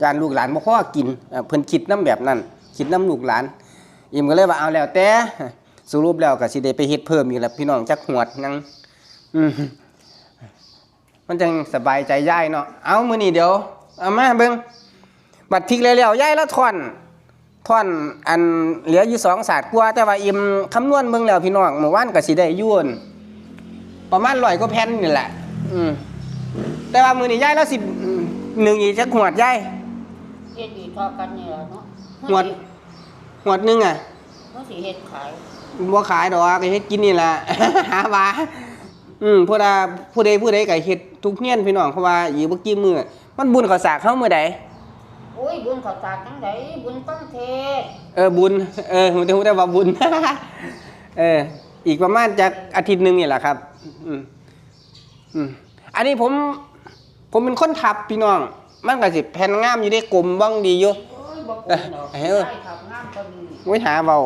ญาติลูกหลานบ่พอกินเพิ่นคิดนำแบบนั้นคิดนำลูกหลานอิ่มก็เลยว่าเอาแล้วแต่สรุปแล้วก็สิได้ไปเฮ็ดเพิ่มอีกแล้วพี่น้องจักหวดยังมันจังสบายใจยายเนาะเอามื้อนี้เดี๋ยวเอามาเบิ่งบัดพริกแล้วๆยายละท่อนอันเหลืออยู่2 ศาสตร์กว่าแต่ว่าอิ่มคำนวณเบิ่งแล้วพี่น้องเมื่อวานก็สิได้อยู่ประมาณ100กว่าแผ่นนี่แหละแต่ว่ามื้อนี้ยายแล้วสิ1อีกจักหวดยายเฮ็ดดีทอกันนี่ล่ะเนาะหวดนึงอ่ะมันสิเฮ็ดขายบ่ขายดอกก็เฮ็ดกินนี่แหละหาว่าผู้ใดก็เฮ็ดทุกเฮียนพี่น้องเพราะว่าอีกบ่กี่มื้อมันบุญข้าวสากเฮามื้อใดโอ้ยบุญข้าวสากจังไดบุญฟังเทศบุญฮู้แต่ว่าบุญอีกประมาณจักอาทิตย์นึงนี่แหละครับอันนี้ผมเป็นคนทับพี่น้องมันก็สิแผ่นงามอยู่ได้กลมบ้องดีอยู่โอ้ยบ่กลมดอกได้ทับงามพอดีไว้หาเว้า